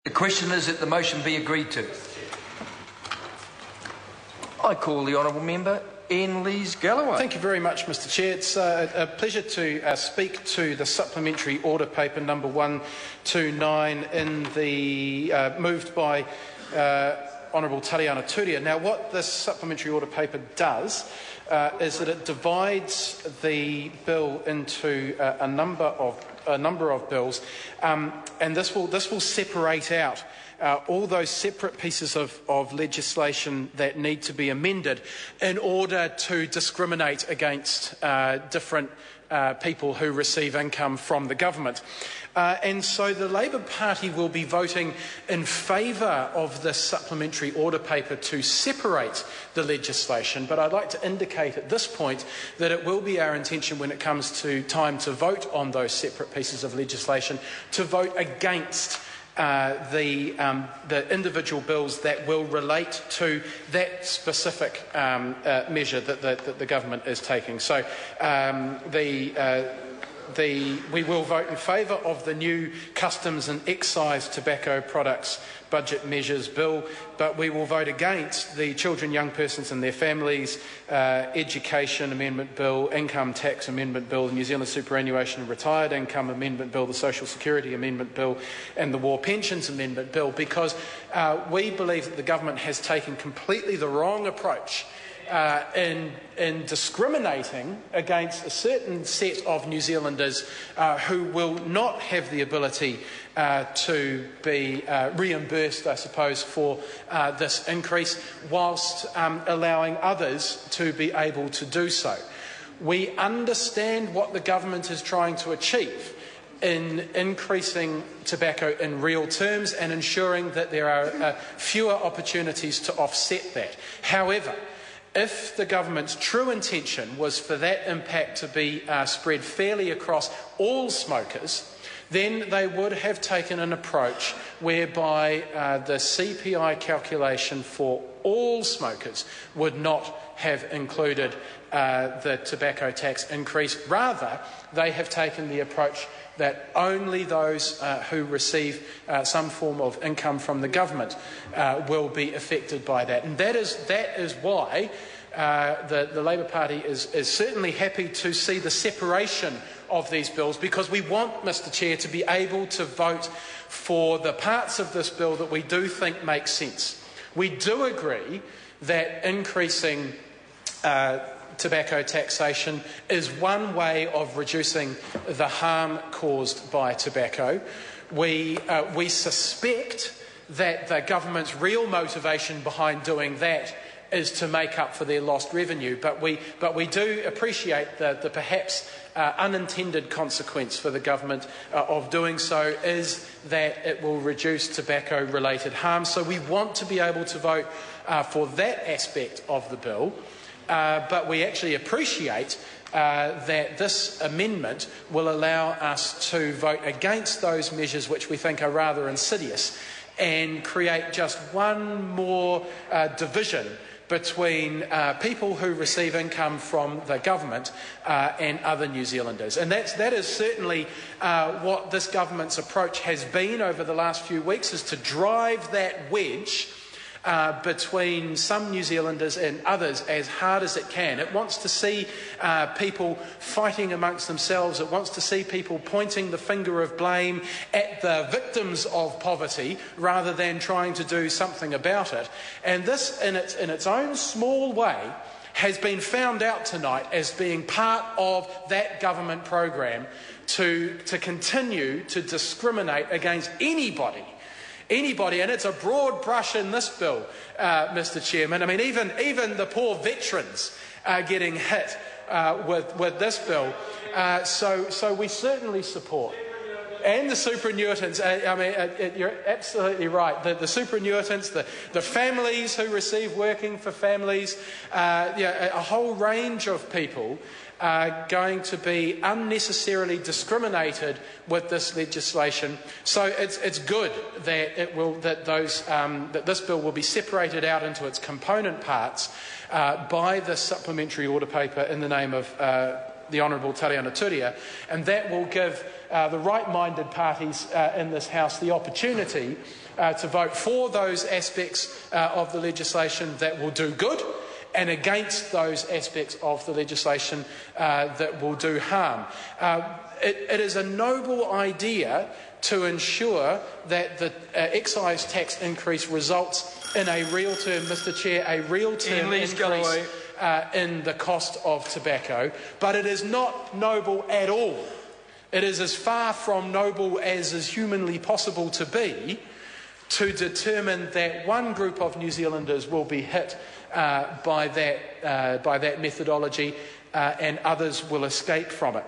The question is that the motion be agreed to. I call the honourable member N. Lees-Galloway. Thank you very much, Mr Chair. It's a pleasure to speak to the supplementary order paper number 129 in the moved by Honourable Tariana Turia. Now, what this supplementary order paper does is that it divides the bill into a number of bills, and this will separate out all those separate pieces of legislation that need to be amended in order to discriminate against different people who receive income from the government. And so the Labour Party will be voting in favour of this supplementary order paper to separate the legislation, but I'd like to indicate at this point that it will be our intention when it comes to time to vote on those separate pieces of legislation to vote against the individual bills that will relate to that specific measure that the government is taking. So we will vote in favour of the new Customs and Excise Tobacco Products Budget Measures Bill, but we will vote against the Children, Young Persons and Their Families Education Amendment Bill, Income Tax Amendment Bill, the New Zealand Superannuation and Retired Income Amendment Bill, the Social Security Amendment Bill and the War Pensions Amendment Bill, because we believe that the government has taken completely the wrong approach in discriminating against a certain set of New Zealanders who will not have the ability to be reimbursed, I suppose, for this increase, whilst allowing others to be able to do so. We understand what the government is trying to achieve in increasing tobacco in real terms and ensuring that there are fewer opportunities to offset that. However, if the government's true intention was for that impact to be spread fairly across all smokers, then they would have taken an approach whereby the CPI calculation for all smokers would not have included the tobacco tax increase. Rather, they have taken the approach that only those who receive some form of income from the government will be affected by that. And that is why the Labour Party is certainly happy to see the separation of these bills, because we want, Mr Chair, to be able to vote for the parts of this bill that we do think make sense. We do agree that increasing tobacco taxation is one way of reducing the harm caused by tobacco. We suspect that the government's real motivation behind doing that is to make up for their lost revenue, but we do appreciate the perhaps unintended consequence for the government of doing so is that it will reduce tobacco-related harm. So we want to be able to vote for that aspect of the bill. But we actually appreciate that this amendment will allow us to vote against those measures which we think are rather insidious and create just one more division between people who receive income from the government and other New Zealanders. And that is certainly what this government's approach has been over the last few weeks, is to drive that wedge between some New Zealanders and others as hard as it can. It wants to see people fighting amongst themselves. It wants to see people pointing the finger of blame at the victims of poverty rather than trying to do something about it. And this, in its own small way, has been found out tonight as being part of that government program to continue to discriminate against anybody, and it's a broad brush in this bill, Mr Chairman. I mean, even the poor veterans are getting hit with this bill. So we certainly support. And the superannuitants, you're absolutely right. The superannuitants, the families who receive working for families, a whole range of people are going to be unnecessarily discriminated with this legislation. So it's good that this bill will be separated out into its component parts by the supplementary order paper in the name of the Honourable Tariana Turia, and that will give the right-minded parties in this House the opportunity to vote for those aspects of the legislation that will do good and against those aspects of the legislation that will do harm. It is a noble idea to ensure that the excise tax increase results in a real term, Mr Chair, a real term increase in the cost of tobacco, but it is not noble at all. It is as far from noble as is humanly possible to be to determine that one group of New Zealanders will be hit by that methodology and others will escape from it.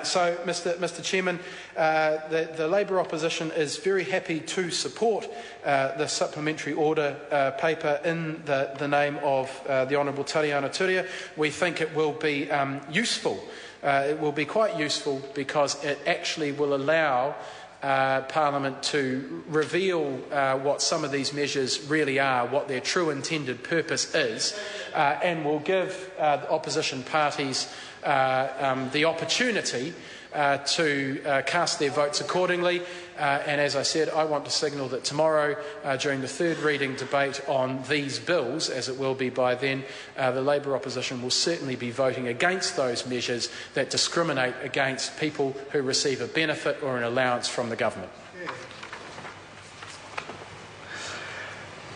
So, Mr Chairman, the Labour opposition is very happy to support the supplementary order paper in the name of the Honourable Tariana Turia. We think it will be useful. It will be quite useful because it actually will allow Parliament to reveal what some of these measures really are, what their true intended purpose is, and will give opposition parties the opportunity to cast their votes accordingly. And as I said, I want to signal that tomorrow, during the third reading debate on these bills, as it will be by then, the Labour opposition will certainly be voting against those measures that discriminate against people who receive a benefit or an allowance from the government.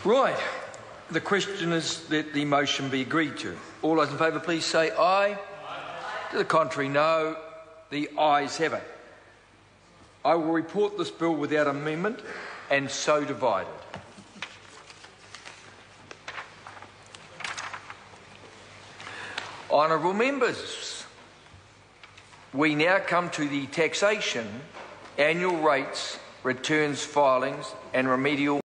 Right. The question is that the motion be agreed to. All those in favour, please say aye. To the contrary, no. The ayes have it. I will report this bill without amendment and so divided. Honourable members, we now come to the taxation, annual rates, returns filings and remedial